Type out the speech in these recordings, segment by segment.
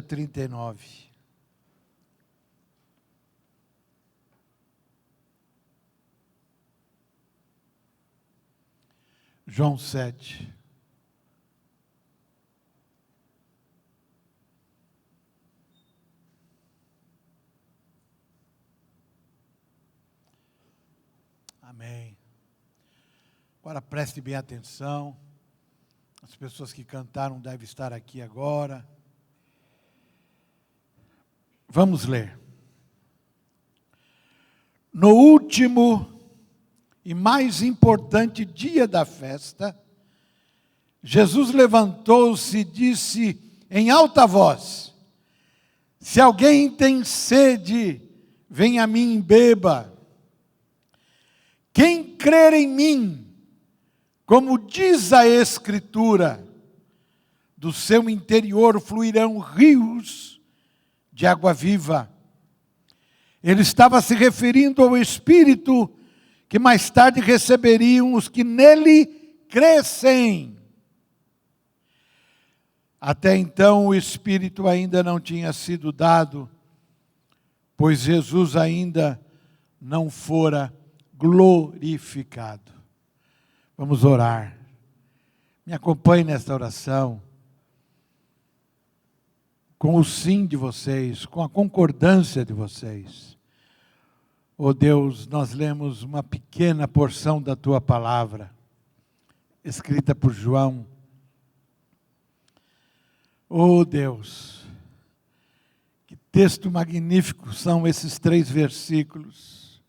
39. João 7. Amém. Agora preste bem atenção. As pessoas que cantaram devem estar aqui agora. Vamos ler. No último e mais importante dia da festa, Jesus levantou-se e disse em alta voz: se alguém tem sede, venha a mim e beba. Quem crer em mim, como diz a Escritura, do seu interior fluirão rios de água viva. Ele estava se referindo ao Espírito que mais tarde receberiam os que nele crescem. Até então o Espírito ainda não tinha sido dado, pois Jesus ainda não fora glorificado. Vamos orar. Me acompanhe nesta oração, com o sim de vocês, com a concordância de vocês. Oh Deus, nós lemos uma pequena porção da Tua palavra, escrita por João. Oh Deus, que texto magnífico são esses 3 versículos.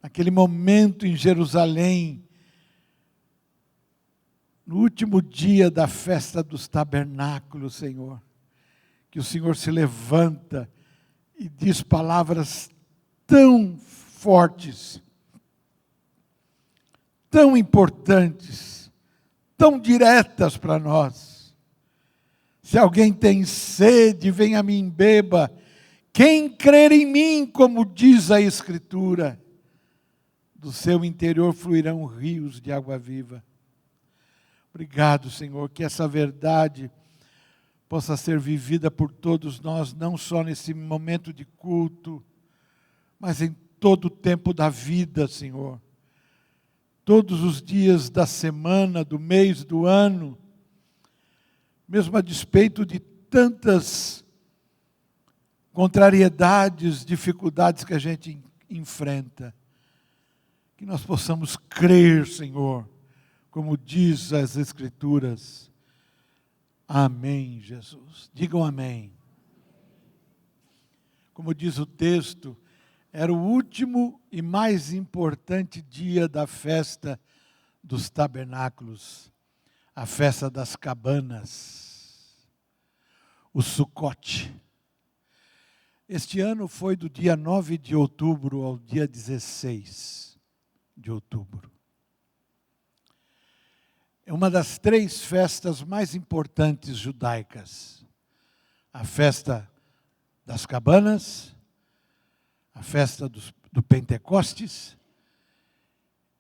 Naquele momento em Jerusalém, no último dia da festa dos tabernáculos, Senhor, que o Senhor se levanta e diz palavras tão fortes, tão importantes, tão diretas para nós. Se alguém tem sede, venha a mim e beba. Quem crer em mim, como diz a Escritura, do seu interior fluirão rios de água viva. Obrigado, Senhor, que essa verdade possa ser vivida por todos nós, não só nesse momento de culto, mas em todo o tempo da vida, Senhor. Todos os dias da semana, do mês, do ano, mesmo a despeito de tantas contrariedades, dificuldades que a gente enfrenta. Que nós possamos crer, Senhor, como diz as Escrituras. Amém, Jesus. Digam amém. Como diz o texto, era o último e mais importante dia da festa dos tabernáculos, a festa das cabanas, o Sucote. Este ano foi do dia 9 de outubro ao dia 16 de outubro. É uma das 3 festas mais importantes judaicas. A festa das cabanas, a festa do Pentecostes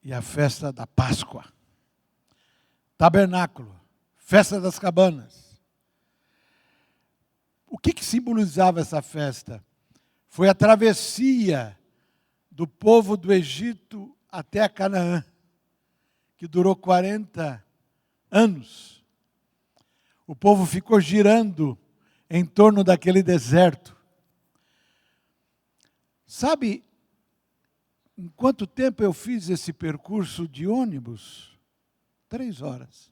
e a festa da Páscoa. Tabernáculo, festa das cabanas. O que simbolizava essa festa? Foi a travessia do povo do Egito até a Canaã, que durou 40 anos. O povo ficou girando em torno daquele deserto. Sabe, em quanto tempo eu fiz esse percurso de ônibus? 3 horas,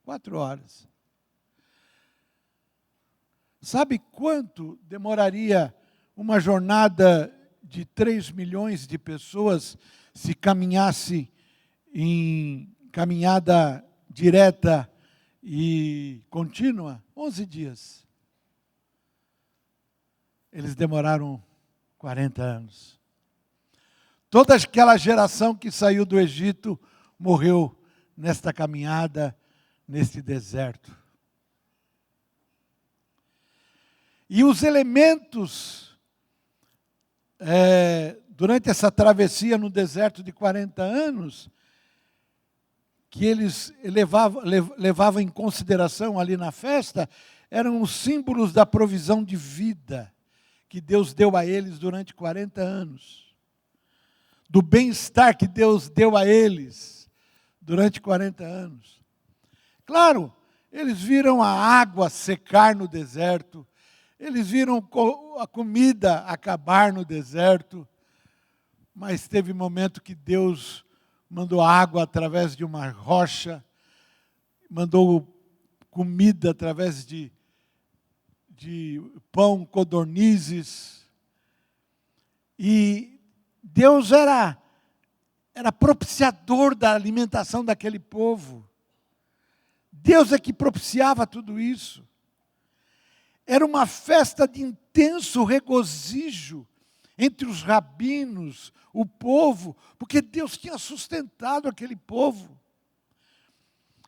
4 horas. Sabe quanto demoraria uma jornada de 3 milhões de pessoas se caminhasse em caminhada direta e contínua? 11 dias. Eles demoraram 40 anos. Toda aquela geração que saiu do Egito morreu nesta caminhada, neste deserto. E os elementos, durante essa travessia no deserto de 40 anos, que eles levavam em consideração ali na festa, eram os símbolos da provisão de vida que Deus deu a eles durante 40 anos. Do bem-estar que Deus deu a eles durante 40 anos. Claro, eles viram a água secar no deserto, eles viram a comida acabar no deserto, mas teve momento que Deus mandou água através de uma rocha, mandou comida através de pão, codornizes. E Deus era propiciador da alimentação daquele povo. Deus é que propiciava tudo isso. Era uma festa de intenso regozijo entre os rabinos, o povo, porque Deus tinha sustentado aquele povo.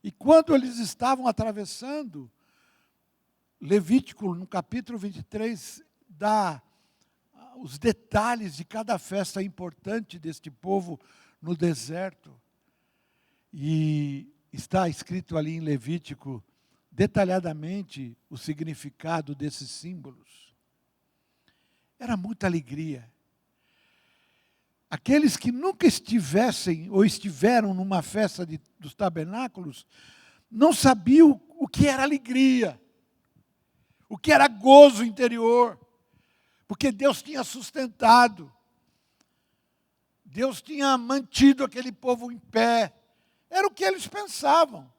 E quando eles estavam atravessando, Levítico, no capítulo 23, dá os detalhes de cada festa importante deste povo no deserto. E está escrito ali em Levítico, detalhadamente, o significado desses símbolos. Era muita alegria. Aqueles que nunca estivessem ou estiveram numa festa dos tabernáculos, não sabiam o que era alegria, o que era gozo interior, porque Deus tinha sustentado, Deus tinha mantido aquele povo em pé, era o que eles pensavam.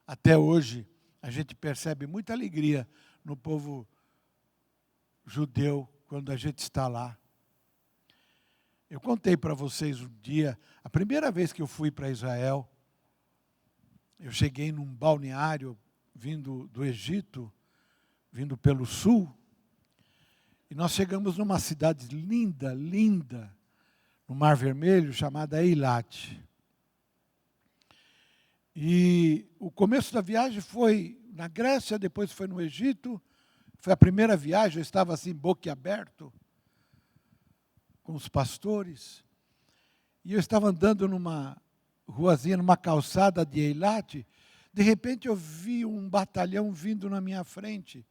Até hoje, a gente percebe muita alegria no povo judeu, quando a gente está lá. Eu contei para vocês um dia, a primeira vez que eu fui para Israel, eu cheguei num balneário vindo do Egito, vindo pelo sul, e nós chegamos numa cidade linda, linda, no Mar Vermelho, chamada Eilat. E o começo da viagem foi na Grécia, depois foi no Egito. Foi a primeira viagem, eu estava assim, boquiaberto, com os pastores. E eu estava andando numa ruazinha, numa calçada de Eilat. De repente eu vi um batalhão vindo na minha frente.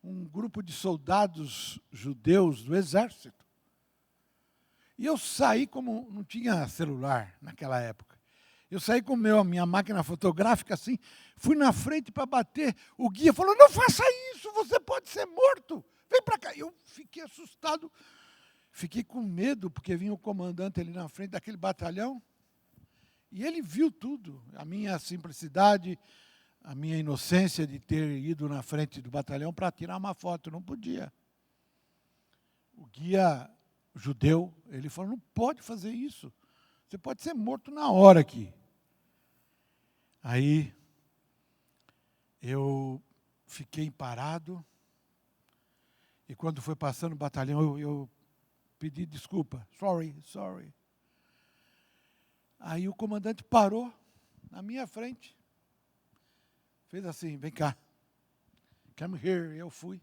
Um grupo de soldados judeus do exército. E eu saí, como não tinha celular naquela época. Eu saí com a minha máquina fotográfica assim, fui na frente para bater. O guia falou, não faça isso, você pode ser morto. Vem para cá. Eu fiquei assustado, fiquei com medo, porque vinha o comandante ali na frente daquele batalhão. E ele viu tudo, a minha simplicidade, a minha inocência de ter ido na frente do batalhão para tirar uma foto, não podia. O guia judeu, ele falou, não pode fazer isso. Você pode ser morto na hora aqui. Aí, eu fiquei parado, e quando foi passando o batalhão, eu pedi desculpa. Sorry. Aí o comandante parou na minha frente. Fez assim, vem cá. Come here. Eu fui.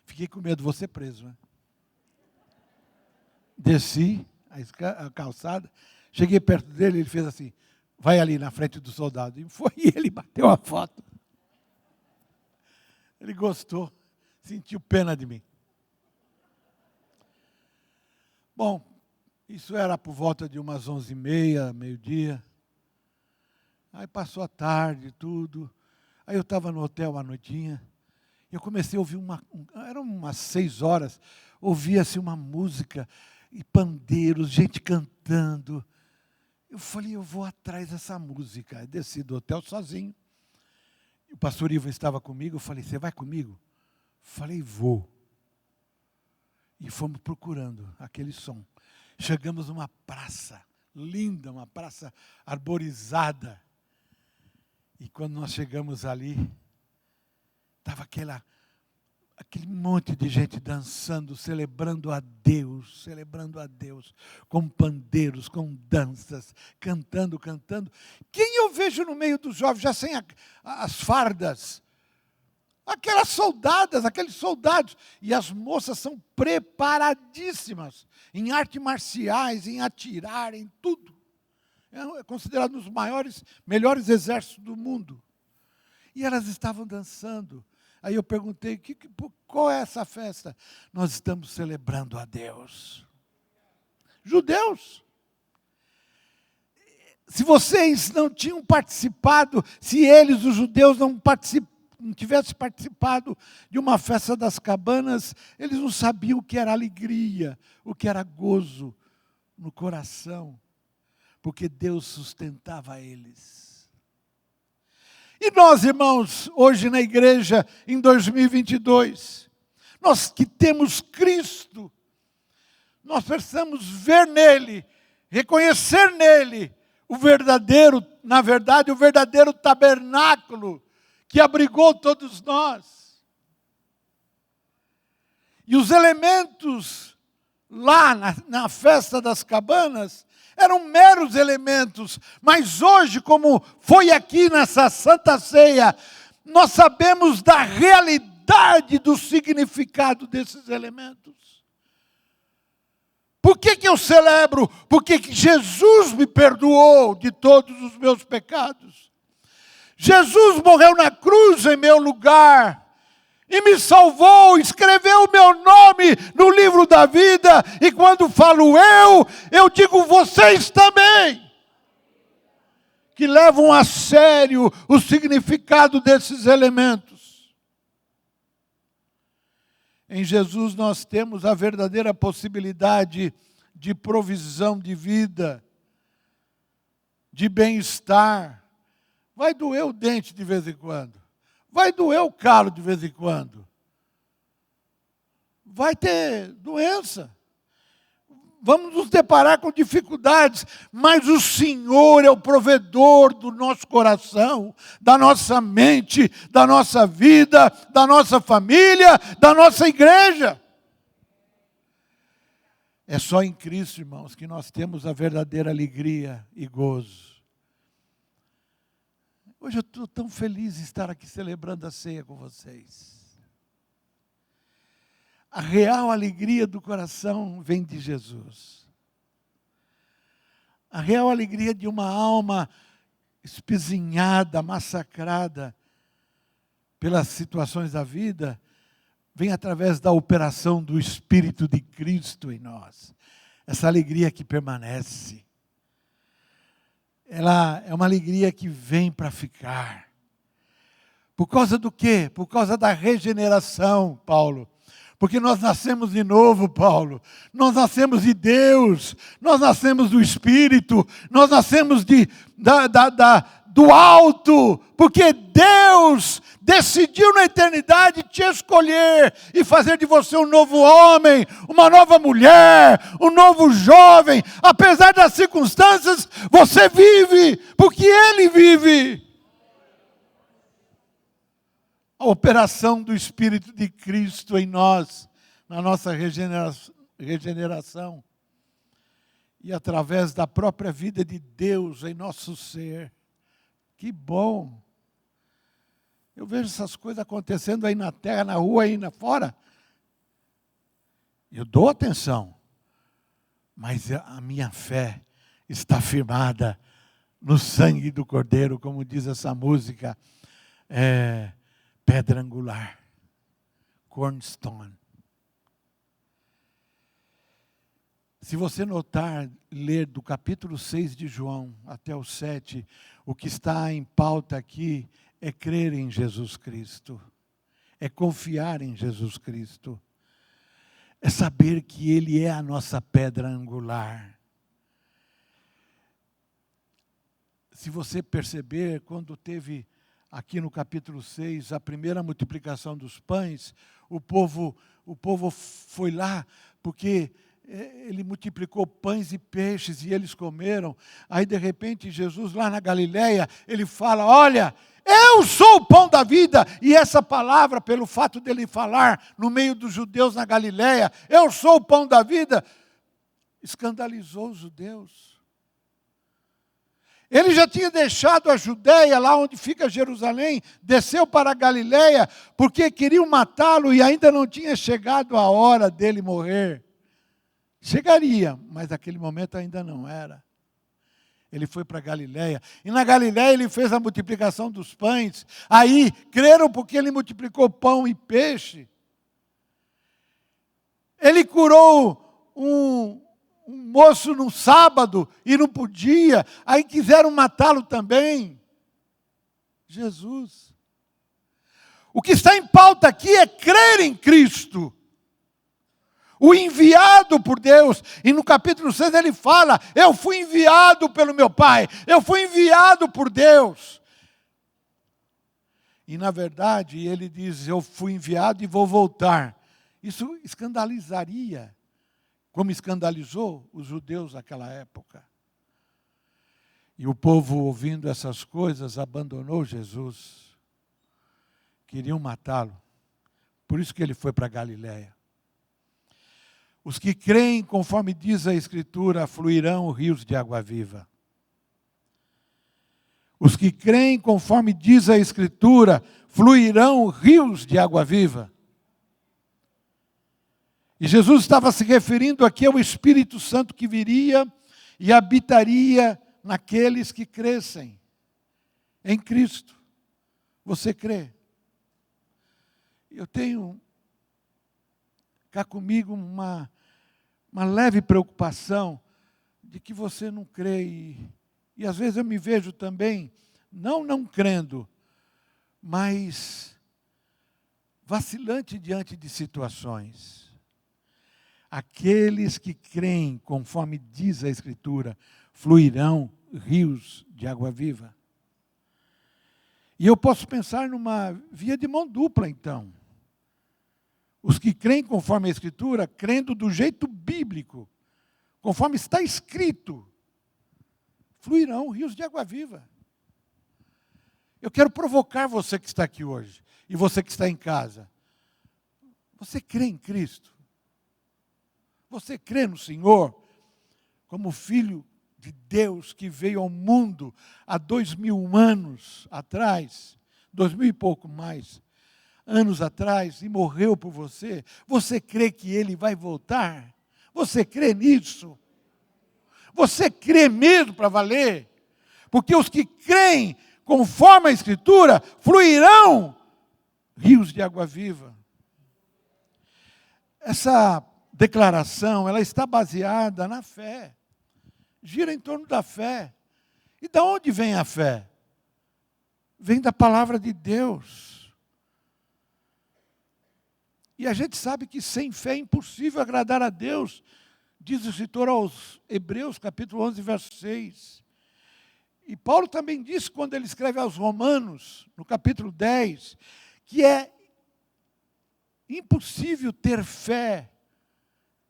Fiquei com medo, vou ser preso, né? Desci a calçada, cheguei perto dele, ele fez assim, vai ali na frente do soldado. E foi, e ele bateu a foto. Ele gostou, sentiu pena de mim. Bom, isso era por volta de umas 11h30, meio-dia. Aí passou a tarde, tudo. Aí eu estava no hotel à noitinha. E eu comecei a ouvir eram umas 6 horas, ouvia-se uma música, e pandeiros, gente cantando. Eu falei, eu vou atrás dessa música. Aí desci do hotel sozinho. O pastor Ivan estava comigo, eu falei, você vai comigo? Falei, vou. E fomos procurando aquele som. Chegamos numa praça linda, uma praça arborizada. E quando nós chegamos ali, estava aquele monte de gente dançando, celebrando a Deus, com pandeiros, com danças, cantando. Quem eu vejo no meio dos jovens, já sem as fardas? Aquelas soldadas, aqueles soldados. E as moças são preparadíssimas em artes marciais, em atirar, em tudo. É considerado um dos melhores exércitos do mundo. E elas estavam dançando. Aí eu perguntei, qual é essa festa? Nós estamos celebrando a Deus. Judeus. Se vocês não tinham participado, se eles, os judeus, não tivessem participado de uma festa das cabanas, eles não sabiam o que era alegria, o que era gozo no coração, porque Deus sustentava eles. E nós, irmãos, hoje na igreja, em 2022, nós que temos Cristo, nós precisamos ver nele, reconhecer nele, na verdade, o verdadeiro tabernáculo que abrigou todos nós. E os elementos lá na festa das cabanas eram meros elementos, mas hoje, como foi aqui nessa Santa Ceia, nós sabemos da realidade do significado desses elementos. Por que eu celebro? Porque Jesus me perdoou de todos os meus pecados. Jesus morreu na cruz em meu lugar e me salvou, escreveu o meu nome no livro da vida, e quando falo eu digo vocês também, que levam a sério o significado desses elementos. Em Jesus nós temos a verdadeira possibilidade de provisão de vida, de bem-estar. Vai doer o dente de vez em quando. Vai doer o calo de vez em quando. Vai ter doença. Vamos nos deparar com dificuldades, mas o Senhor é o provedor do nosso coração, da nossa mente, da nossa vida, da nossa família, da nossa igreja. É só em Cristo, irmãos, que nós temos a verdadeira alegria e gozo. Hoje eu estou tão feliz de estar aqui celebrando a ceia com vocês. A real alegria do coração vem de Jesus. A real alegria de uma alma espezinhada, massacrada pelas situações da vida, vem através da operação do Espírito de Cristo em nós. Essa alegria que permanece. Ela é uma alegria que vem para ficar. Por causa do quê? Por causa da regeneração, Paulo. Porque nós nascemos de novo, Paulo. Nós nascemos de Deus. Nós nascemos do Espírito. Nós nascemos do alto. Porque Deus decidiu na eternidade te escolher e fazer de você um novo homem, uma nova mulher, um novo jovem. Apesar das circunstâncias, você vive, porque Ele vive. A operação do Espírito de Cristo em nós, na nossa regeneração, e através da própria vida de Deus em nosso ser. Que bom! Eu vejo essas coisas acontecendo aí na terra, na rua, aí fora. Eu dou atenção, mas a minha fé está firmada no sangue do Cordeiro, como diz essa música, pedra angular, cornerstone. Se você notar, ler do capítulo 6 de João até o 7, o que está em pauta aqui é crer em Jesus Cristo, é confiar em Jesus Cristo, é saber que Ele é a nossa pedra angular. Se você perceber, quando teve aqui no capítulo 6, a primeira multiplicação dos pães, o povo foi lá, porque Ele multiplicou pães e peixes e eles comeram. Aí de repente Jesus lá na Galileia, Ele fala, olha, eu sou o pão da vida. E essa palavra, pelo fato dele falar no meio dos judeus na Galileia, eu sou o pão da vida, escandalizou os judeus. Ele já tinha deixado a Judéia, lá onde fica Jerusalém, desceu para a Galileia, porque queriam matá-lo e ainda não tinha chegado a hora dele morrer. Chegaria, mas naquele momento ainda não era. Ele foi para Galiléia. E na Galiléia ele fez a multiplicação dos pães. Aí creram porque ele multiplicou pão e peixe. Ele curou um moço no sábado e não podia. Aí quiseram matá-lo também. Jesus. O que está em pauta aqui é crer em Cristo. O enviado por Deus. E no capítulo 6 ele fala, eu fui enviado pelo meu Pai. Eu fui enviado por Deus. E na verdade ele diz, eu fui enviado e vou voltar. Isso escandalizaria, como escandalizou os judeus naquela época. E o povo, ouvindo essas coisas, abandonou Jesus. Queriam matá-lo. Por isso que ele foi para Galiléia. Os que creem, conforme diz a Escritura, fluirão rios de água viva. Os que creem, conforme diz a Escritura, fluirão rios de água viva. E Jesus estava se referindo aqui ao Espírito Santo que viria e habitaria naqueles que crescem em Cristo. Você crê? Eu tenho cá comigo uma leve preocupação de que você não crê. E às vezes eu me vejo também, não crendo, mas vacilante diante de situações. Aqueles que creem, conforme diz a Escritura, fluirão rios de água viva. E eu posso pensar numa via de mão dupla, então. Os que creem conforme a Escritura, crendo do jeito bíblico, conforme está escrito, fluirão rios de água viva. Eu quero provocar você que está aqui hoje, e você que está em casa. Você crê em Cristo? Você crê no Senhor como Filho de Deus que veio ao mundo há 2000 anos atrás, 2000 e pouco mais, anos atrás, e morreu por você? Você crê que Ele vai voltar? Você crê nisso? Você crê mesmo para valer? Porque os que creem conforme a Escritura, fluirão rios de água viva. Essa declaração, ela está baseada na fé. Gira em torno da fé. E de onde vem a fé? Vem da palavra de Deus. E a gente sabe que sem fé é impossível agradar a Deus. Diz o escritor aos Hebreus, capítulo 11, verso 6. E Paulo também diz, quando ele escreve aos Romanos, no capítulo 10, que é impossível ter fé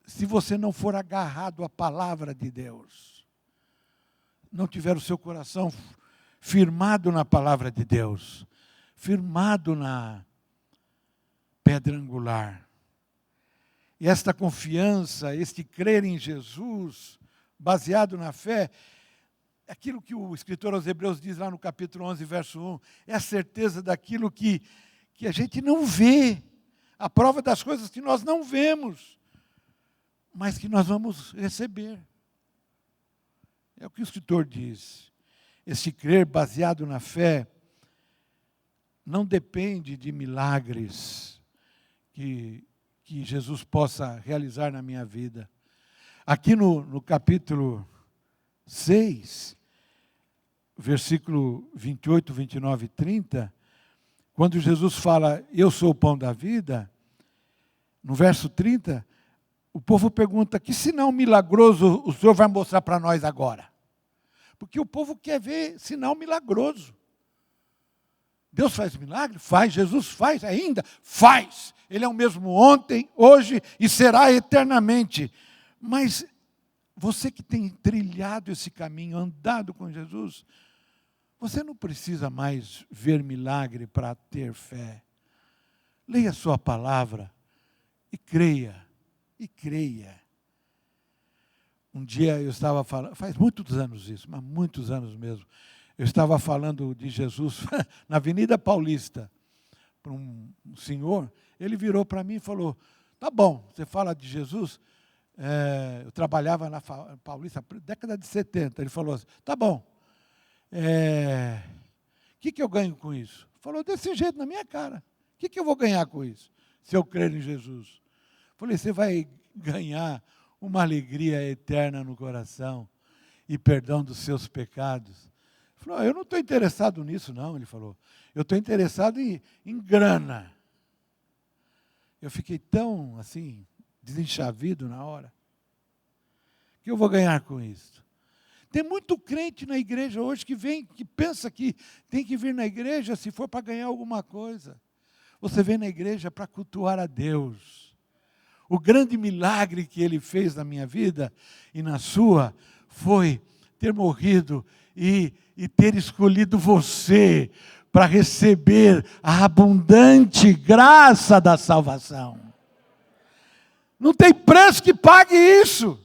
se você não for agarrado à palavra de Deus. Não tiver o seu coração firmado na palavra de Deus, firmado na pedra angular. E esta confiança, este crer em Jesus, baseado na fé, aquilo que o escritor aos Hebreus diz lá no capítulo 11, verso 1, é a certeza daquilo que a gente não vê, a prova das coisas que nós não vemos, mas que nós vamos receber. É o que o escritor diz. Esse crer baseado na fé não depende de milagres que Jesus possa realizar na minha vida. Aqui no capítulo 6, versículo 28, 29 e 30, quando Jesus fala, eu sou o pão da vida, no verso 30, o povo pergunta, que sinal milagroso o Senhor vai mostrar para nós agora? Porque o povo quer ver sinal milagroso. Deus faz milagre? Faz. Jesus faz ainda? Faz. Ele é o mesmo ontem, hoje e será eternamente. Mas você que tem trilhado esse caminho, andado com Jesus, você não precisa mais ver milagre para ter fé. Leia a sua palavra e creia. E creia. Um dia eu estava falando, faz muitos anos isso, mas muitos anos mesmo, eu estava falando de Jesus na Avenida Paulista, para um senhor, ele virou para mim e falou, tá bom, você fala de Jesus, eu trabalhava na Paulista, década de 70. Ele falou assim, tá bom, o que eu ganho com isso? Falou desse jeito na minha cara. O que eu vou ganhar com isso, se eu crer em Jesus? Falei, você vai ganhar uma alegria eterna no coração e perdão dos seus pecados. Ele falou, eu não estou interessado nisso não, ele falou. Eu estou interessado em grana. Eu fiquei tão, assim, desenchavido na hora. O que eu vou ganhar com isso? Tem muito crente na igreja hoje que pensa que tem que vir na igreja se for para ganhar alguma coisa. Você vem na igreja para cultuar a Deus. O grande milagre que Ele fez na minha vida e na sua foi ter morrido e ter escolhido você para receber a abundante graça da salvação. Não tem preço que pague isso.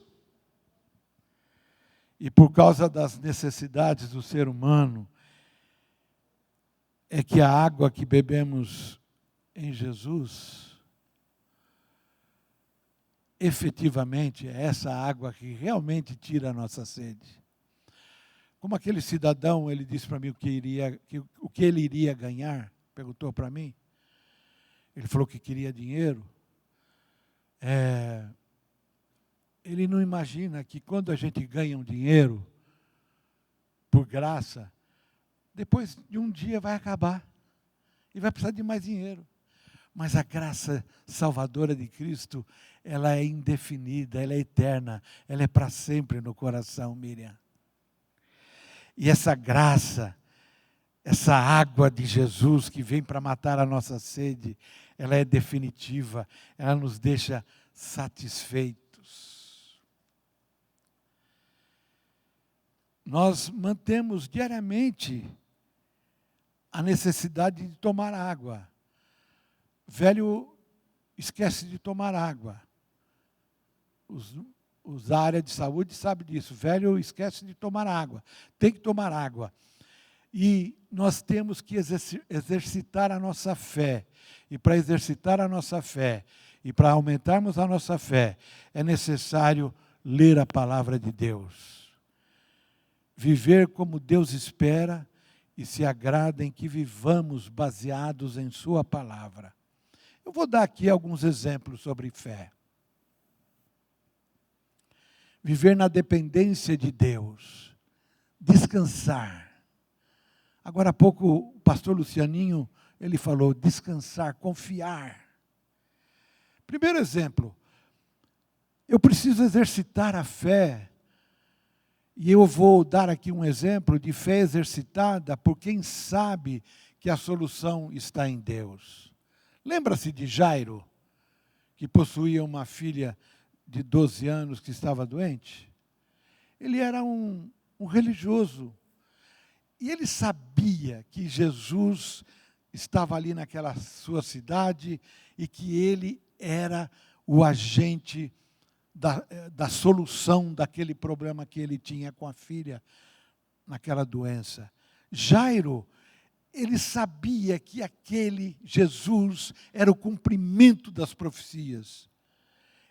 E por causa das necessidades do ser humano, é que a água que bebemos em Jesus, efetivamente, é essa água que realmente tira a nossa sede. Como aquele cidadão, ele disse para mim o que ele iria ganhar, perguntou para mim. Ele falou que queria dinheiro. Ele não imagina que quando a gente ganha um dinheiro, por graça, depois de um dia vai acabar. E vai precisar de mais dinheiro. Mas a graça salvadora de Cristo, ela é indefinida, ela é eterna, ela é para sempre no coração, Miriam. E essa graça, essa água de Jesus que vem para matar a nossa sede, ela é definitiva, ela nos deixa satisfeitos. Nós mantemos diariamente a necessidade de tomar água. Velho esquece de tomar água. Os da área de saúde sabem disso. Velho esquece de tomar água. Tem que tomar água. E nós temos que exercitar a nossa fé. E para exercitar a nossa fé, e para aumentarmos a nossa fé, é necessário ler a palavra de Deus. Viver como Deus espera e se agrada em que vivamos baseados em sua palavra. Eu vou dar aqui alguns exemplos sobre fé. Viver na dependência de Deus. Descansar. Agora há pouco o pastor Lucianinho, ele falou descansar, confiar. Primeiro exemplo, eu preciso exercitar a fé. E eu vou dar aqui um exemplo de fé exercitada por quem sabe que a solução está em Deus. Lembra-se de Jairo, que possuía uma filha de 12 anos que estava doente? Ele era um religioso. E ele sabia que Jesus estava ali naquela sua cidade e que ele era o agente da solução daquele problema que ele tinha com a filha, naquela doença. Jairo, ele sabia que aquele Jesus era o cumprimento das profecias.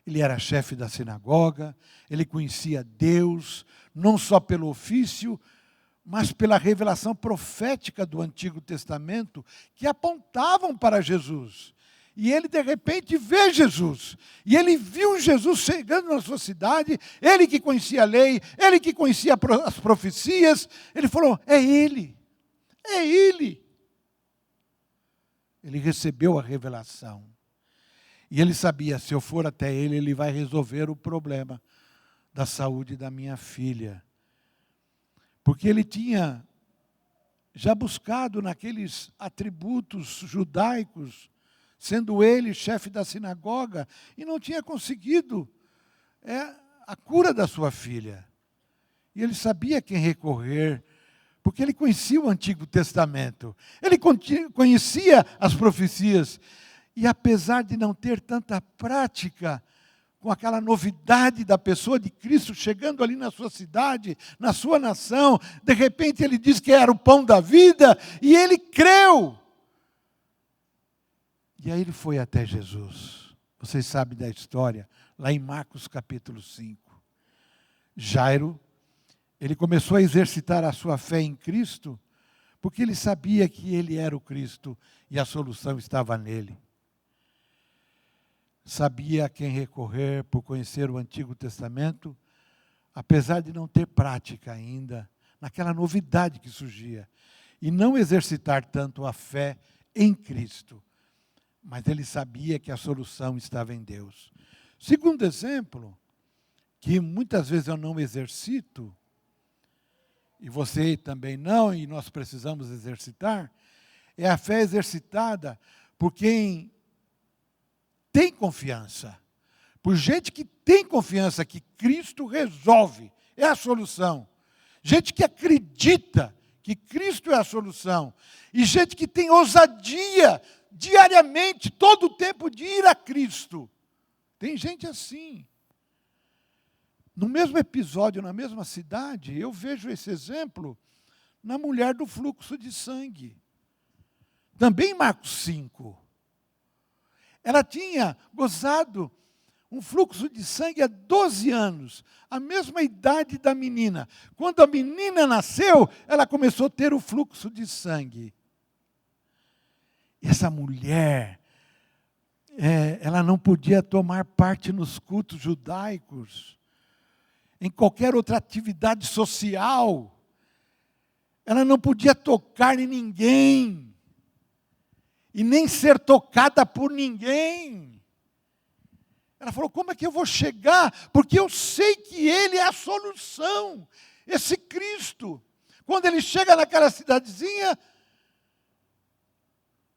Ele era chefe da sinagoga, ele conhecia Deus, não só pelo ofício, mas pela revelação profética do Antigo Testamento, que apontavam para Jesus. E ele, de repente, vê Jesus. E ele viu Jesus chegando na sua cidade, ele que conhecia a lei, ele que conhecia as profecias. Ele falou, é ele, é ele. Ele recebeu a revelação. E ele sabia, se eu for até ele, ele vai resolver o problema da saúde da minha filha. Porque ele tinha já buscado naqueles atributos judaicos, sendo ele chefe da sinagoga, e não tinha conseguido a cura da sua filha. E ele sabia quem recorrer, porque ele conhecia o Antigo Testamento, ele conhecia as profecias, e apesar de não ter tanta prática com aquela novidade da pessoa de Cristo chegando ali na sua cidade, na sua nação, de repente ele diz que era o pão da vida, e ele creu. E aí ele foi até Jesus. Vocês sabem da história, lá em Marcos capítulo 5. Jairo, ele começou a exercitar a sua fé em Cristo, porque ele sabia que ele era o Cristo e a solução estava nele. Sabia a quem recorrer por conhecer o Antigo Testamento, apesar de não ter prática ainda, naquela novidade que surgia, e não exercitar tanto a fé em Cristo. Mas ele sabia que a solução estava em Deus. Segundo exemplo, que muitas vezes eu não exercito, e você também não, e nós precisamos exercitar, é a fé exercitada por quem tem confiança. Por gente que tem confiança que Cristo resolve, é a solução. Gente que acredita que Cristo é a solução. E gente que tem ousadia diariamente, todo o tempo, de ir a Cristo. Tem gente assim. No mesmo episódio, na mesma cidade, eu vejo esse exemplo na mulher do fluxo de sangue. Também em Marcos 5. Ela tinha gozado um fluxo de sangue há 12 anos, a mesma idade da menina. Quando a menina nasceu, ela começou a ter o fluxo de sangue. Essa mulher, ela não podia tomar parte nos cultos judaicos, em qualquer outra atividade social. Ela não podia tocar em ninguém, e nem ser tocada por ninguém. Ela falou, como é que eu vou chegar? Porque eu sei que Ele é a solução, esse Cristo. Quando Ele chega naquela cidadezinha,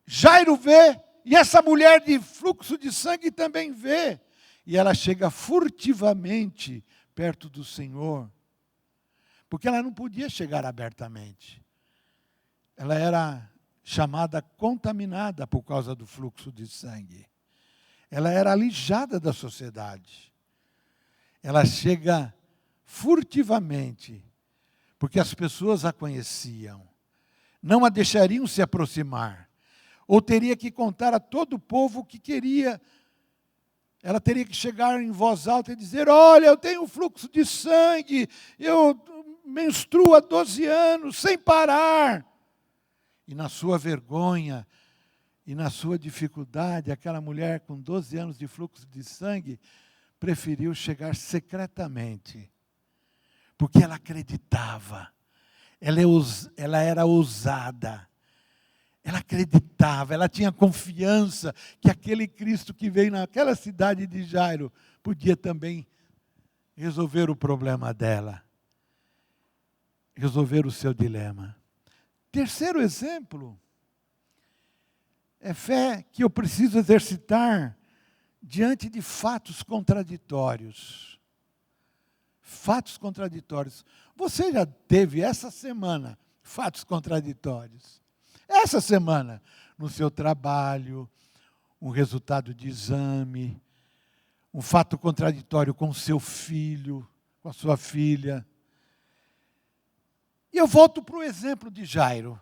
Jairo vê, e essa mulher de fluxo de sangue também vê. E ela chega furtivamente perto do Senhor, porque ela não podia chegar abertamente. Ela era chamada contaminada por causa do fluxo de sangue. Ela era alijada da sociedade. Ela chega furtivamente, porque as pessoas a conheciam. Não a deixariam se aproximar. Ou teria que contar a todo o povo o que queria. Ela teria que chegar em voz alta e dizer, olha, eu tenho um fluxo de sangue, eu menstruo há 12 anos, sem parar. E na sua vergonha, e na sua dificuldade, aquela mulher com 12 anos de fluxo de sangue, preferiu chegar secretamente, porque ela acreditava, ela era ousada, ela acreditava, ela tinha confiança que aquele Cristo que veio naquela cidade de Jairo podia também resolver o problema dela, resolver o seu dilema. Terceiro exemplo, é fé que eu preciso exercitar diante de fatos contraditórios. Fatos contraditórios. Você já teve essa semana fatos contraditórios? Essa semana, no seu trabalho, um resultado de exame, um fato contraditório com o seu filho, com a sua filha. E eu volto para o exemplo de Jairo.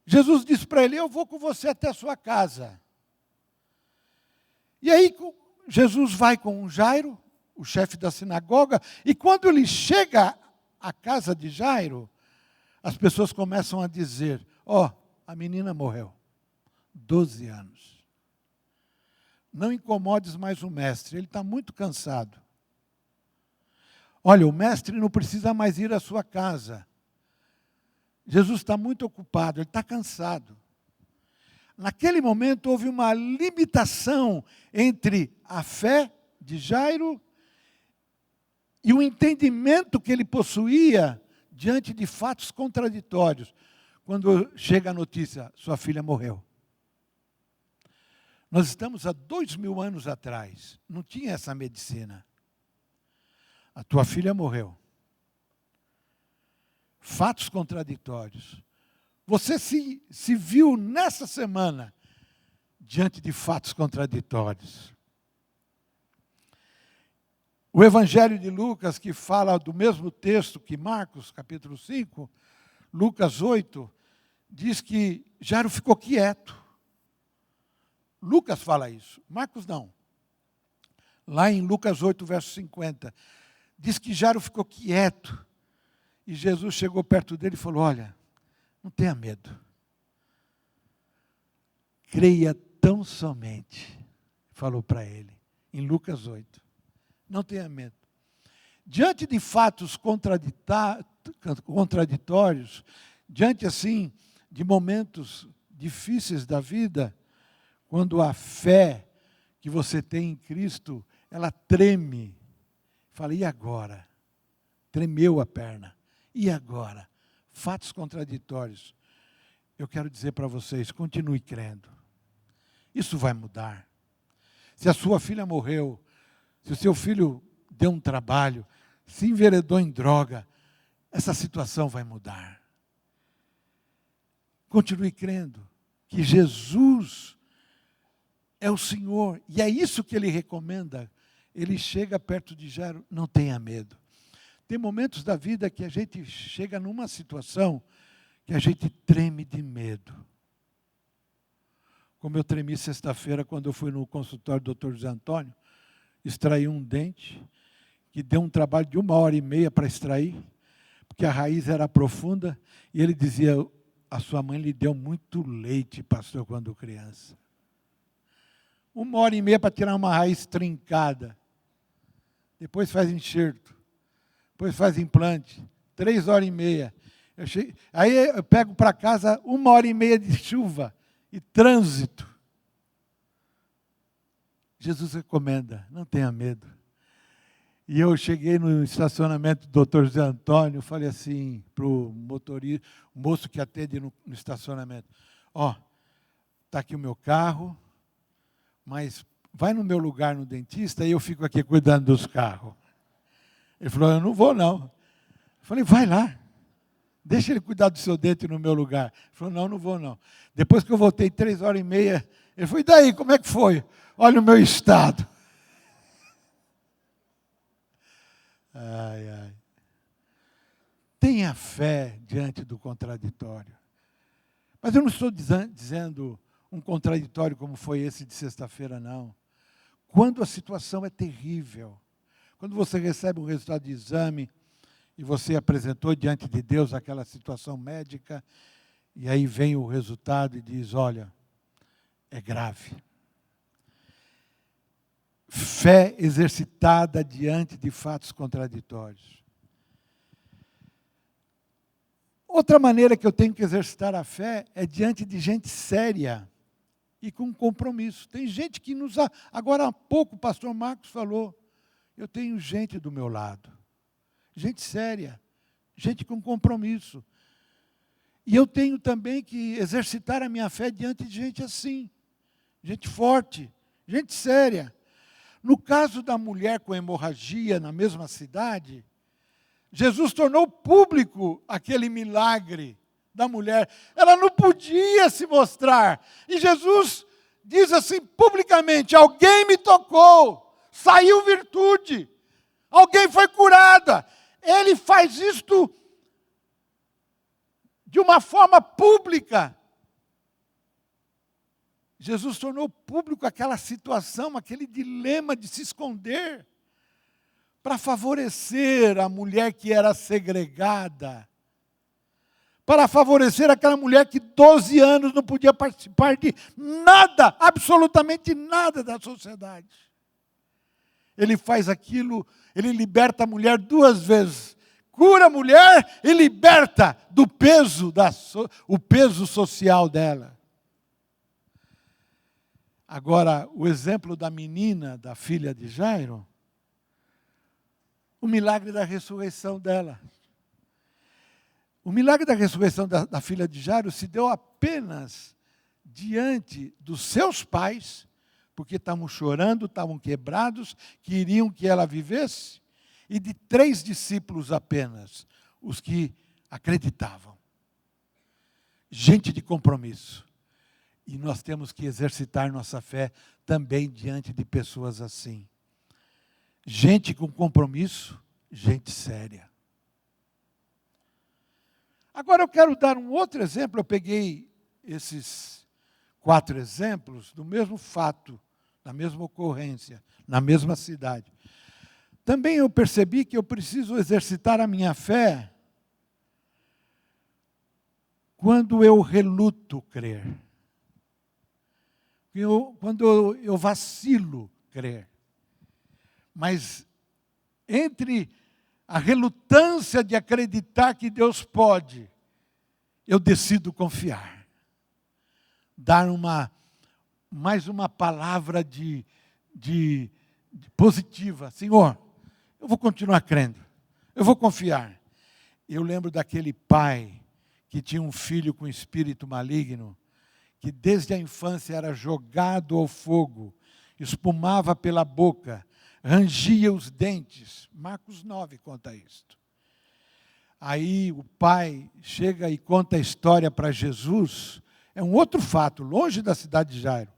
Jesus disse para ele, eu vou com você até a sua casa. E aí Jesus vai com Jairo, o chefe da sinagoga, e quando ele chega à casa de Jairo, as pessoas começam a dizer, a menina morreu, 12 anos. Não incomodes mais o mestre, ele está muito cansado. Olha, o mestre não precisa mais ir à sua casa. Jesus está muito ocupado, ele está cansado. Naquele momento houve uma limitação entre a fé de Jairo e o entendimento que ele possuía diante de fatos contraditórios. Quando chega a notícia, sua filha morreu. Nós estamos há 2000 anos atrás, não tinha essa medicina. A tua filha morreu. Fatos contraditórios. Você se viu nessa semana diante de fatos contraditórios. O Evangelho de Lucas, que fala do mesmo texto que Marcos, capítulo 5, Lucas 8, diz que Jairo ficou quieto. Lucas fala isso, Marcos não. Lá em Lucas 8, verso 50, diz que Jairo ficou quieto. E Jesus chegou perto dele e falou: olha, não tenha medo. Creia tão somente, falou para ele, em Lucas 8. Não tenha medo. Diante de fatos contraditórios, diante assim de momentos difíceis da vida, quando a fé que você tem em Cristo, ela treme. Fala, e agora? Tremeu a perna. E agora? Fatos contraditórios. Eu quero dizer para vocês, continue crendo. Isso vai mudar. Se a sua filha morreu, se o seu filho deu um trabalho, se enveredou em droga, essa situação vai mudar. Continue crendo que Jesus é o Senhor, e é isso que Ele recomenda. Ele chega perto de Jairo, não tenha medo. Tem momentos da vida que a gente chega numa situação que a gente treme de medo. Como eu tremi sexta-feira quando eu fui no consultório do Dr. José Antônio, extraí um dente, que deu um trabalho de 1h30 para extrair, porque a raiz era profunda, e ele dizia, a sua mãe lhe deu muito leite, pastor, quando criança. 1h30 para tirar uma raiz trincada. Depois faz enxerto. Depois faz implante. 3h30. Aí eu pego para casa 1h30 de chuva e trânsito. Jesus recomenda, não tenha medo. E eu cheguei no estacionamento do Dr. José Antônio, falei assim para o motorista, o moço que atende no estacionamento, está aqui o meu carro, mas vai no meu lugar no dentista e eu fico aqui cuidando dos carros. Ele falou, eu não vou não. Eu falei, vai lá, deixa ele cuidar do seu dente no meu lugar. Ele falou, não vou não. Depois que eu voltei 3h30, ele falou, e daí, como é que foi? Olha o meu estado. Ai, ai. Tenha fé diante do contraditório. Mas eu não estou dizendo um contraditório como foi esse de sexta-feira, não. Quando a situação é terrível, quando você recebe um resultado de exame e você apresentou diante de Deus aquela situação médica, e aí vem o resultado e diz, olha, é grave. Fé exercitada diante de fatos contraditórios. Outra maneira que eu tenho que exercitar a fé é diante de gente séria e com compromisso. Tem gente que agora há pouco o pastor Marcos falou, eu tenho gente do meu lado, gente séria, gente com compromisso. E eu tenho também que exercitar a minha fé diante de gente assim, gente forte, gente séria. No caso da mulher com hemorragia na mesma cidade, Jesus tornou público aquele milagre da mulher. Ela não podia se mostrar. E Jesus diz assim publicamente, alguém me tocou, saiu virtude, alguém foi curada. Ele faz isto de uma forma pública. Jesus tornou público aquela situação, aquele dilema de se esconder, para favorecer a mulher que era segregada, para favorecer aquela mulher que 12 anos não podia participar de nada, absolutamente nada da sociedade. Ele faz aquilo, ele liberta a mulher 2 vezes, cura a mulher e liberta do peso, o peso social dela. Agora, o exemplo da menina, da filha de Jairo, o milagre da ressurreição dela. O milagre da ressurreição da filha de Jairo se deu apenas diante dos seus pais, porque estavam chorando, estavam quebrados, queriam que ela vivesse, e de 3 discípulos apenas, os que acreditavam. Gente de compromisso. E nós temos que exercitar nossa fé também diante de pessoas assim. Gente com compromisso, gente séria. Agora eu quero dar um outro exemplo. Eu peguei esses 4 exemplos do mesmo fato na mesma ocorrência, na mesma cidade. Também eu percebi que eu preciso exercitar a minha fé quando eu reluto crer. Quando eu vacilo crer. Mas entre a relutância de acreditar que Deus pode, eu decido confiar. Dar mais uma palavra de positiva. Senhor, eu vou continuar crendo. Eu vou confiar. Eu lembro daquele pai que tinha um filho com espírito maligno, que desde a infância era jogado ao fogo, espumava pela boca, rangia os dentes. Marcos 9 conta isto. Aí o pai chega e conta a história para Jesus. É um outro fato, longe da cidade de Jairo.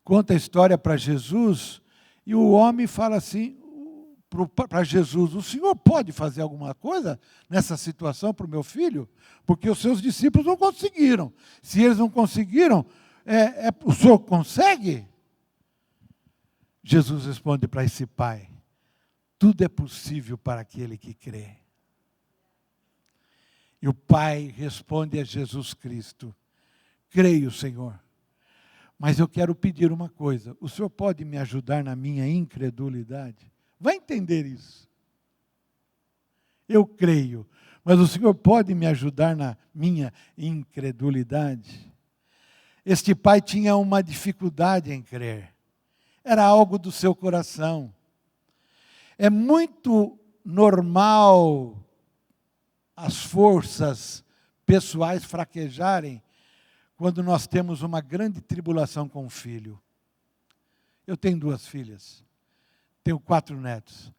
Conta a história para Jesus e o homem fala assim para Jesus: o senhor pode fazer alguma coisa nessa situação para o meu filho? Porque os seus discípulos não conseguiram. Se eles não conseguiram, o senhor consegue? Jesus responde para esse pai: tudo é possível para aquele que crê. E o pai responde a Jesus Cristo: creio, Senhor, mas eu quero pedir uma coisa. O senhor pode me ajudar na minha incredulidade? Vai entender isso. Eu creio, mas o senhor pode me ajudar na minha incredulidade? Este pai tinha uma dificuldade em crer. Era algo do seu coração. É muito normal as forças pessoais fraquejarem quando nós temos uma grande tribulação com o filho. Eu tenho 2 filhas, tenho 4 netos.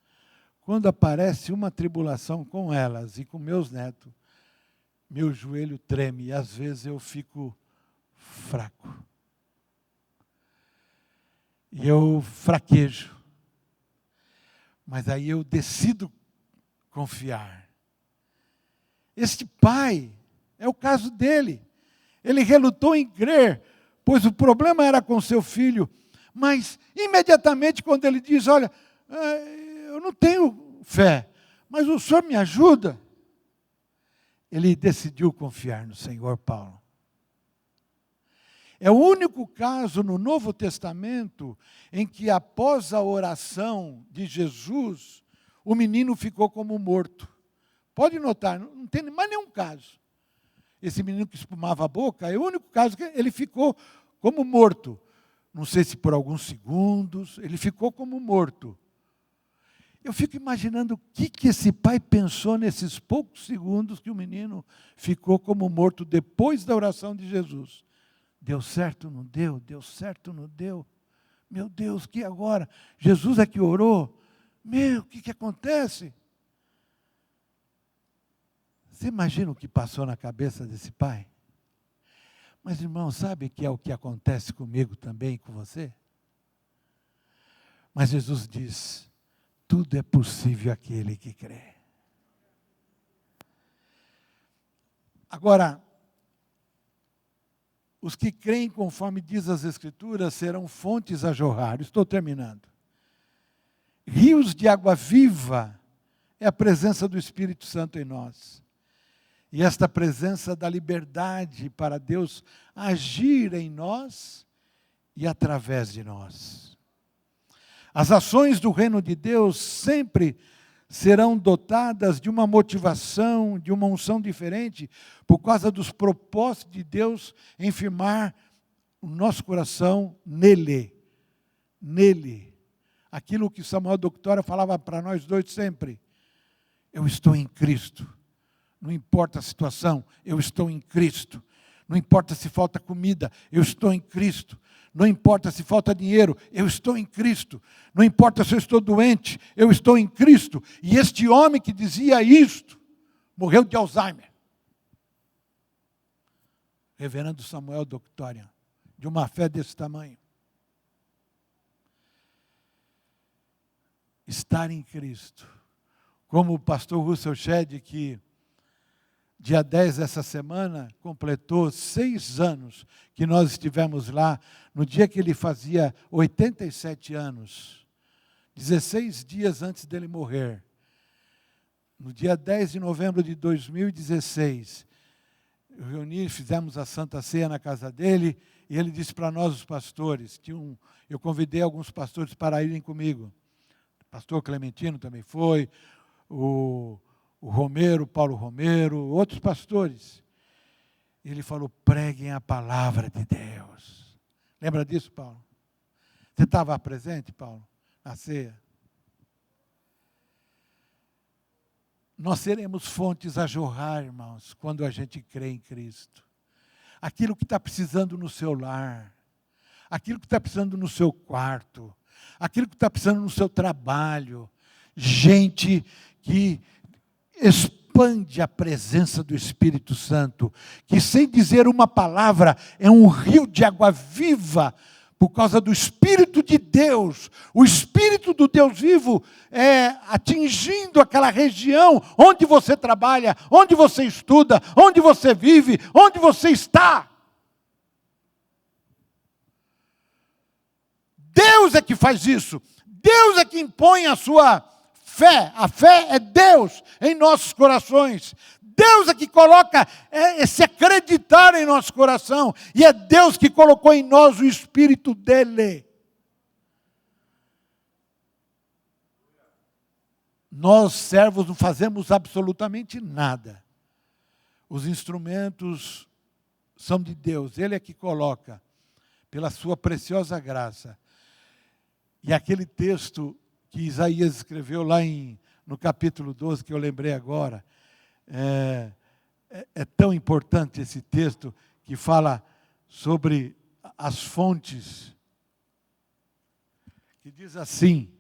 Quando aparece uma tribulação com elas e com meus netos, meu joelho treme e às vezes eu fico fraco. E eu fraquejo. Mas aí eu decido confiar. Este pai, é o caso dele. Ele relutou em crer, pois o problema era com seu filho. Mas, imediatamente, quando ele diz: olha, eu não tenho fé, mas o senhor me ajuda, ele decidiu confiar no Senhor, Paulo. É o único caso no Novo Testamento em que, após a oração de Jesus, o menino ficou como morto. Pode notar, não tem mais nenhum caso. Esse menino que espumava a boca, é o único caso que ele ficou como morto. Não sei se por alguns segundos, ele ficou como morto. Eu fico imaginando o que esse pai pensou nesses poucos segundos que o menino ficou como morto depois da oração de Jesus. Deu certo, não deu? Deu certo, não deu? Meu Deus, que agora? Jesus é que orou? O que acontece? Você imagina o que passou na cabeça desse pai? Mas, irmão, sabe que é o que acontece comigo também e com você? Mas Jesus diz: tudo é possível àquele que crê. Agora, os que creem conforme diz as Escrituras serão fontes a jorrar. Estou terminando. Rios de água viva é a presença do Espírito Santo em nós. E esta presença dá liberdade para Deus agir em nós e através de nós. As ações do reino de Deus sempre serão dotadas de uma motivação, de uma unção diferente, por causa dos propósitos de Deus em firmar o nosso coração nele. Nele. Aquilo que Samuel Doctora falava para nós dois sempre: eu estou em Cristo. Não importa a situação, eu estou em Cristo. Não importa se falta comida, eu estou em Cristo. Não importa se falta dinheiro, eu estou em Cristo. Não importa se eu estou doente, eu estou em Cristo. E este homem que dizia isto, morreu de Alzheimer. Reverendo Samuel Doctorian, de uma fé desse tamanho. Estar em Cristo. Como o pastor Russell Shedd, que Dia 10 dessa semana, completou 6 anos que nós estivemos lá, no dia que ele fazia 87 anos, 16 dias antes dele morrer. No dia 10 de novembro de 2016, fizemos a Santa Ceia na casa dele, e ele disse para nós, os pastores, eu convidei alguns pastores para irem comigo. O pastor Clementino também foi, o Romero, Paulo Romero, outros pastores. Ele falou, preguem a palavra de Deus. Lembra disso, Paulo? Você estava presente, Paulo, na ceia? Nós seremos fontes a jorrar, irmãos, quando a gente crê em Cristo. Aquilo que está precisando no seu lar, aquilo que está precisando no seu quarto, aquilo que está precisando no seu trabalho, gente que expande a presença do Espírito Santo, que sem dizer uma palavra é um rio de água viva, por causa do Espírito de Deus, o Espírito do Deus vivo atingindo aquela região onde você trabalha, onde você estuda, onde você vive, onde você está. Deus é que faz isso, Deus é que impõe a sua fé, a fé é Deus em nossos corações. Deus é que coloca esse acreditar em nosso coração. E é Deus que colocou em nós o Espírito dEle. Nós, servos, não fazemos absolutamente nada. Os instrumentos são de Deus. Ele é que coloca, pela sua preciosa graça. E aquele texto que Isaías escreveu lá no capítulo 12, que eu lembrei agora, é tão importante esse texto que fala sobre as fontes, que diz assim,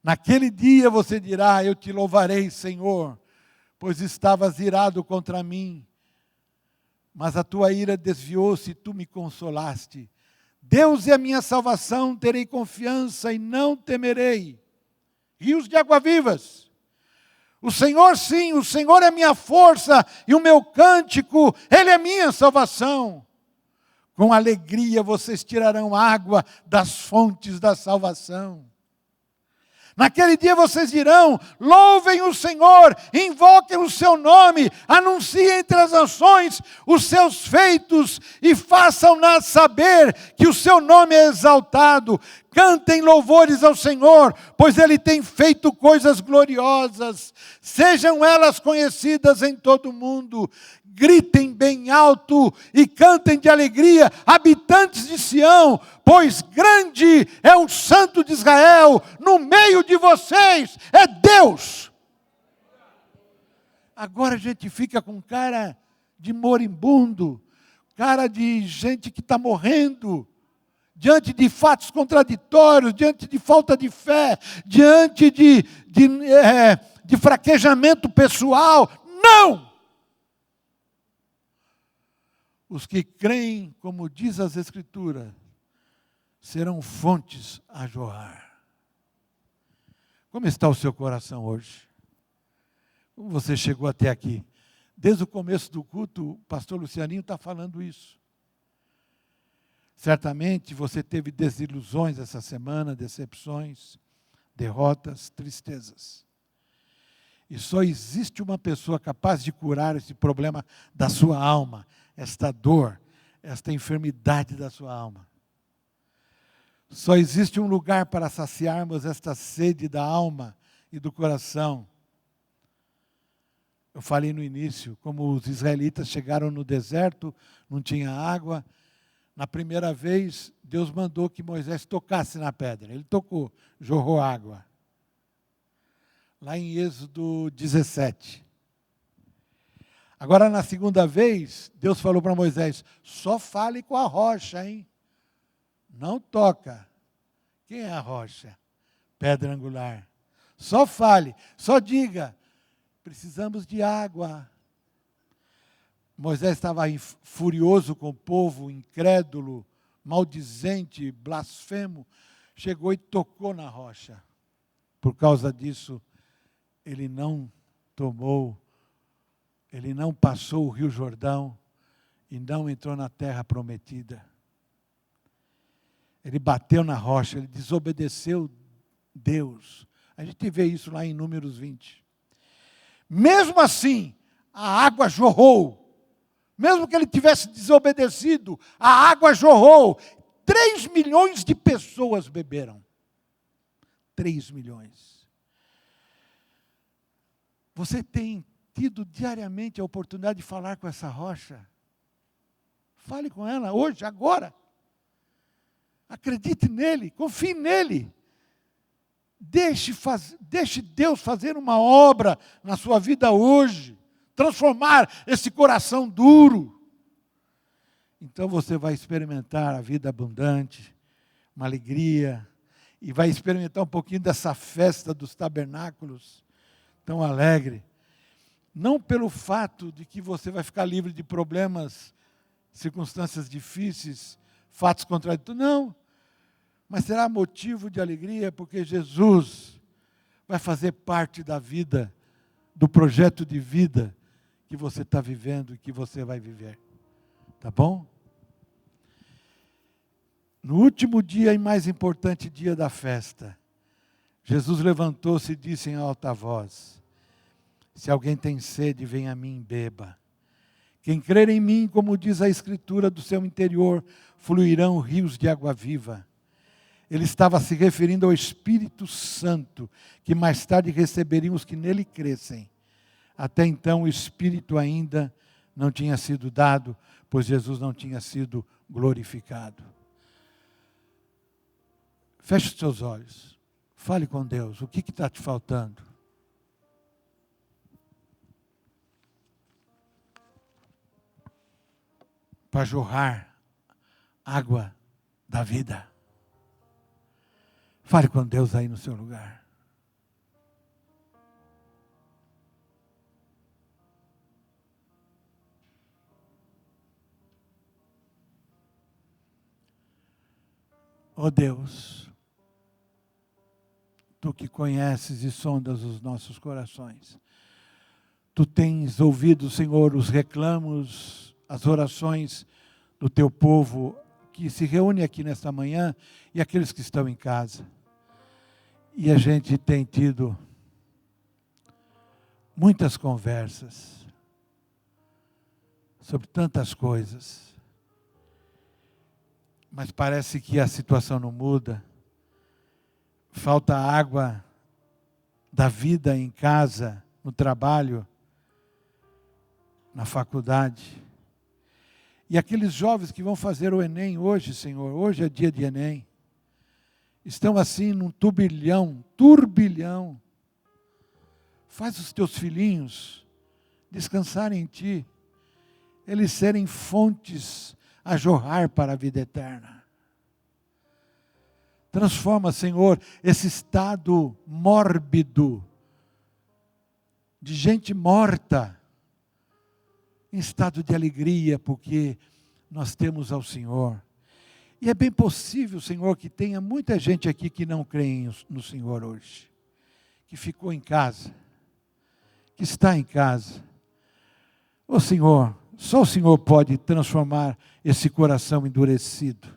naquele dia você dirá, eu te louvarei, Senhor, pois estavas irado contra mim, mas a tua ira desviou-se e tu me consolaste. Deus é a minha salvação, terei confiança e não temerei. Rios de água vivas. O Senhor, sim, o Senhor é minha força e o meu cântico, Ele é minha salvação. Com alegria vocês tirarão água das fontes da salvação. Naquele dia vocês dirão, louvem o Senhor, invoquem o seu nome, anunciem entre as nações os seus feitos e façam-nas saber que o seu nome é exaltado. Cantem louvores ao Senhor, pois Ele tem feito coisas gloriosas. Sejam elas conhecidas em todo o mundo. Gritem bem alto e cantem de alegria, habitantes de Sião, pois grande é o Santo de Israel, no meio de vocês é Deus. Agora a gente fica com cara de moribundo, cara de gente que está morrendo, diante de fatos contraditórios, diante de falta de fé, diante de fraquejamento pessoal. Não! Os que creem, como diz as Escrituras, serão fontes a jorrar. Como está o seu coração hoje? Como você chegou até aqui? Desde o começo do culto, o pastor Lucianinho está falando isso. Certamente você teve desilusões essa semana, decepções, derrotas, tristezas. E só existe uma pessoa capaz de curar esse problema da sua alma, esta dor, esta enfermidade da sua alma. Só existe um lugar para saciarmos esta sede da alma e do coração. Eu falei no início, como os israelitas chegaram no deserto, não tinha água. Na primeira vez, Deus mandou que Moisés tocasse na pedra. Ele tocou, jorrou água. Lá em Êxodo 17. Agora, na segunda vez, Deus falou para Moisés, só fale com a rocha, hein? Não toca. Quem é a rocha? Pedra angular. Só fale, só diga, precisamos de água. Moisés estava furioso com o povo, incrédulo, maldizente, blasfemo. Chegou e tocou na rocha. Por causa disso, ele não tomou ele não passou o Rio Jordão e não entrou na terra prometida. Ele bateu na rocha, ele desobedeceu Deus. A gente vê isso lá em Números 20. Mesmo assim, a água jorrou. Mesmo que ele tivesse desobedecido, a água jorrou. 3 milhões de pessoas beberam. 3 milhões. Você tem tido diariamente a oportunidade de falar com essa rocha? Fale com ela hoje, agora. Acredite nele, confie nele. Deixe Deus fazer uma obra na sua vida hoje. Transformar esse coração duro. Então você vai experimentar a vida abundante, uma alegria, e vai experimentar um pouquinho dessa festa dos tabernáculos, tão alegre. Não pelo fato de que você vai ficar livre de problemas, circunstâncias difíceis, fatos contraditórios, não. Mas será motivo de alegria, porque Jesus vai fazer parte da vida, do projeto de vida que você está vivendo e que você vai viver. Tá bom? No último dia e mais importante dia da festa, Jesus levantou-se e disse em alta voz: se alguém tem sede, venha a mim e beba. Quem crer em mim, como diz a Escritura, do seu interior fluirão rios de água viva. Ele estava se referindo ao Espírito Santo, que mais tarde receberiam os que nele crescem. Até então o Espírito ainda não tinha sido dado, pois Jesus não tinha sido glorificado. Feche os seus olhos. Fale com Deus. O que está te faltando? Para jorrar água da vida. Fale com Deus aí no seu lugar. Ó Deus, Tu que conheces e sondas os nossos corações, Tu tens ouvido, Senhor, os reclamos, as orações do Teu povo que se reúne aqui nesta manhã e aqueles que estão em casa. E a gente tem tido muitas conversas sobre tantas coisas, mas parece que a situação não muda. Falta água da vida em casa, no trabalho, na faculdade. E aqueles jovens que vão fazer o Enem hoje, Senhor, hoje é dia de Enem, estão assim num turbilhão. Faz os teus filhinhos descansarem em Ti, eles serem fontes a jorrar para a vida eterna. Transforma, Senhor, esse estado mórbido, de gente morta, em estado de alegria, porque nós temos ao Senhor. E é bem possível, Senhor, que tenha muita gente aqui que não crê no Senhor hoje, que ficou em casa, que está em casa. Ô Senhor, só o Senhor pode transformar esse coração endurecido.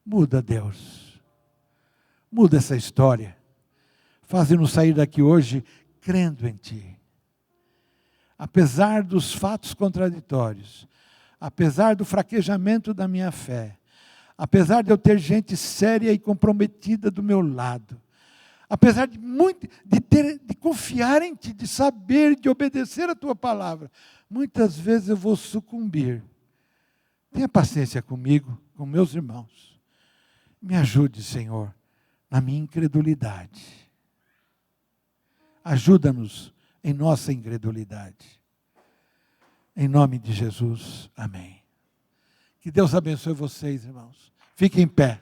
Muda, Deus. Muda essa história. Faz-nos sair daqui hoje crendo em Ti. Apesar dos fatos contraditórios, apesar do fraquejamento da minha fé, apesar de eu ter gente séria e comprometida do meu lado, apesar de confiar em Ti, de saber, de obedecer a Tua palavra, muitas vezes eu vou sucumbir. Tenha paciência comigo, com meus irmãos. Me ajude, Senhor, na minha incredulidade. Ajuda-nos em nossa incredulidade. Em nome de Jesus, amém. Que Deus abençoe vocês, irmãos. Fiquem em pé.